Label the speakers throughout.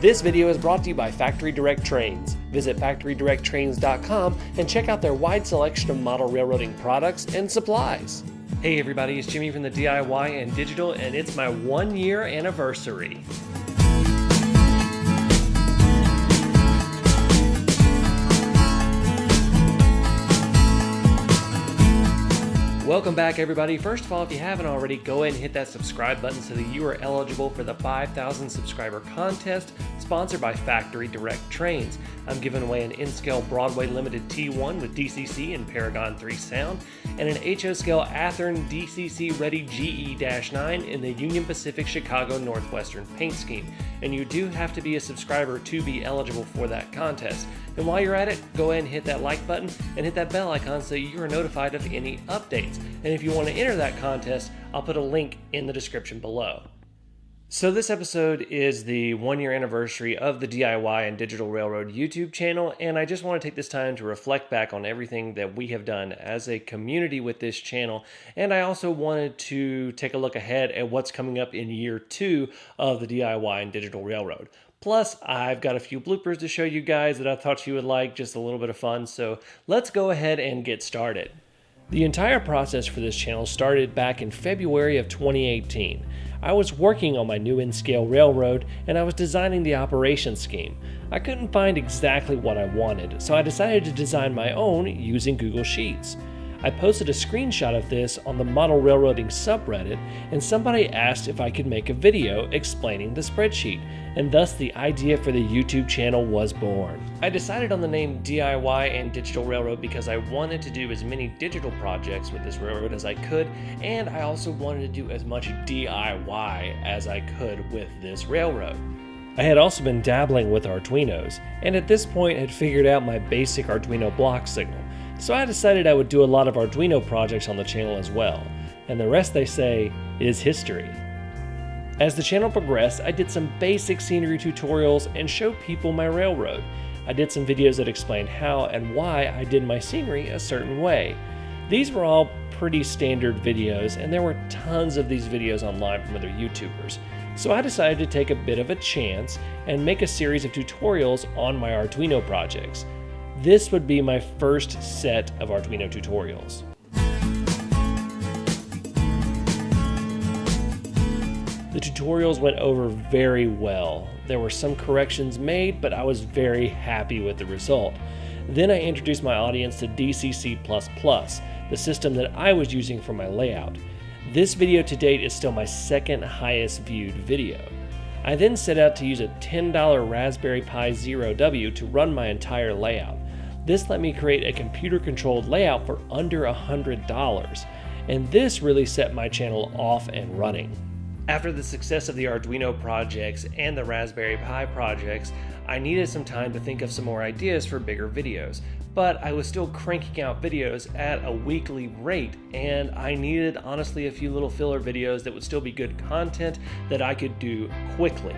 Speaker 1: This video is brought to you by Factory Direct Trains. Visit factorydirecttrains.com and check out their wide selection of model railroading products and supplies. Hey everybody, it's Jimmy from the DIY and Digital, and it's my 1-year anniversary. Welcome back everybody. First of all, if you haven't already, go ahead and hit that subscribe button so that you are eligible for the 5,000 subscriber contest sponsored by Factory Direct Trains. I'm giving away an N-Scale Broadway Limited T1 with DCC and Paragon 3 sound, and an HO-Scale Athearn DCC Ready GE-9 in the Union Pacific Chicago Northwestern paint scheme. And you do have to be a subscriber to be eligible for that contest. And while you're at it, go ahead and hit that like button and hit that bell icon so you are notified of any updates. And if you want to enter that contest, I'll put a link in the description below. So this episode is the 1-year anniversary of the DIY and Digital Railroad YouTube channel, and I just want to take this time to reflect back on everything that we have done as a community with this channel, and I also wanted to take a look ahead at what's coming up in year 2 of the DIY and Digital Railroad. Plus, I've got a few bloopers to show you guys that I thought you would like, just a little bit of fun, so let's go ahead and get started. The entire process for this channel started back in February of 2018. I was working on my new N-Scale railroad and I was designing the operation scheme. I couldn't find exactly what I wanted, so I decided to design my own using Google Sheets. I posted a screenshot of this on the model railroading subreddit, and somebody asked if I could make a video explaining the spreadsheet, and thus the idea for the YouTube channel was born. I decided on the name DIY and Digital Railroad because I wanted to do as many digital projects with this railroad as I could, and I also wanted to do as much DIY as I could with this railroad. I had also been dabbling with Arduinos, and at this point had figured out my basic Arduino block signal. So I decided I would do a lot of Arduino projects on the channel as well, and the rest, they say, is history. As the channel progressed, I did some basic scenery tutorials and showed people my railroad. I did some videos that explained how and why I did my scenery a certain way. These were all pretty standard videos, and there were tons of these videos online from other YouTubers. So I decided to take a bit of a chance and make a series of tutorials on my Arduino projects. This would be my first set of Arduino tutorials. The tutorials went over very well. There were some corrections made, but I was very happy with the result. Then I introduced my audience to DCC++, the system that I was using for my layout. This video to date is still my second highest viewed video. I then set out to use a $10 Raspberry Pi Zero W to run my entire layout. This let me create a computer-controlled layout for under $100, and this really set my channel off and running. After the success of the Arduino projects and the Raspberry Pi projects, I needed some time to think of some more ideas for bigger videos, but I was still cranking out videos at a weekly rate, and I needed honestly a few little filler videos that would still be good content that I could do quickly.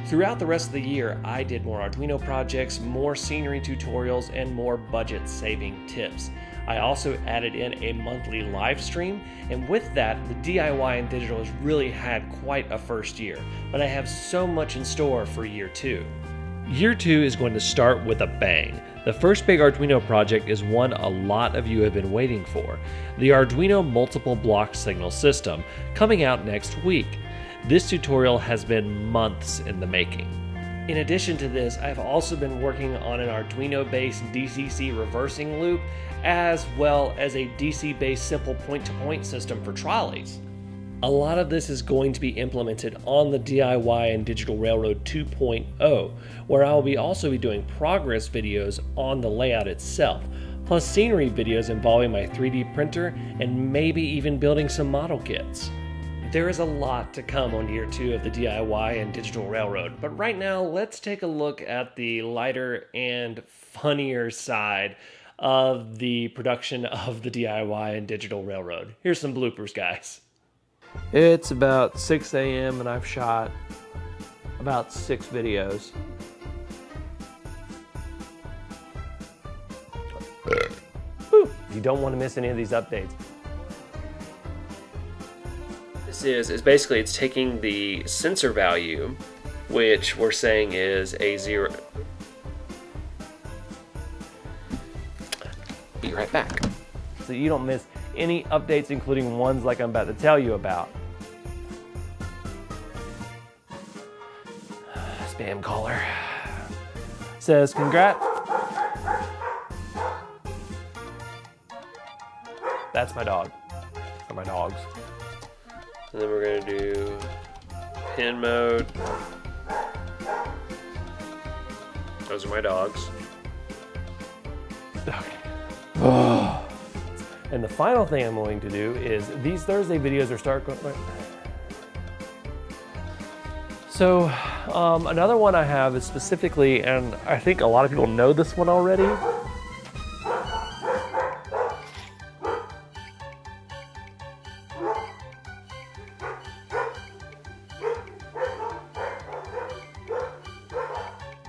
Speaker 1: Throughout the rest of the year, I did more Arduino projects, more scenery tutorials, and more budget-saving tips. I also added in a monthly live stream, and with that, the DIY and Digital has really had quite a first year, but I have so much in store for year 2. Year 2 is going to start with a bang. The first big Arduino project is one a lot of you have been waiting for, the Arduino Multiple Block Signal System, coming out next week. This tutorial has been months in the making. In addition to this, I've also been working on an Arduino-based DCC reversing loop, as well as a DC-based simple point-to-point system for trolleys. A lot of this is going to be implemented on the DIY and Digital Railroad 2.0, where I will also be doing progress videos on the layout itself, plus scenery videos involving my 3D printer and maybe even building some model kits. There is a lot to come on year 2 of the DIY and Digital Railroad, but right now let's take a look at the lighter and funnier side of the production of the DIY and Digital Railroad. Here's some bloopers, guys. It's about 6 a.m. and I've shot about 6 videos. You don't want to miss any of these updates. This is basically, it's taking the sensor value, which we're saying is a 0. Be right back. So you don't miss any updates, including ones like I'm about to tell you about. Spam caller. Says, congrats. That's my dog. Or my dogs. And then we're gonna do pin mode. Those are my dogs. Okay. Oh. And the final thing I'm going to do is these Thursday videos are start going. So another one I have is specifically, and I think a lot of people know this one already.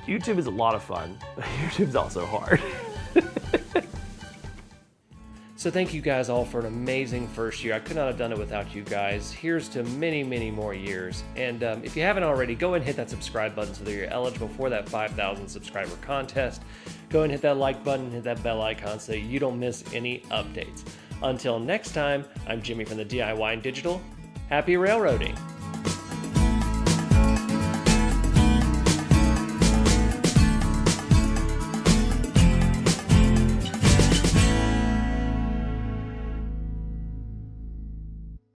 Speaker 1: YouTube is a lot of fun, but YouTube's also hard. So thank you guys all for an amazing first year. I could not have done it without you guys. Here's to many, many more years. And if you haven't already, go ahead and hit that subscribe button so that you're eligible for that 5,000 subscriber contest. Go ahead and hit that like button, hit that bell icon so you don't miss any updates. Until next time, I'm Jimmy from the DIY and Digital. Happy railroading.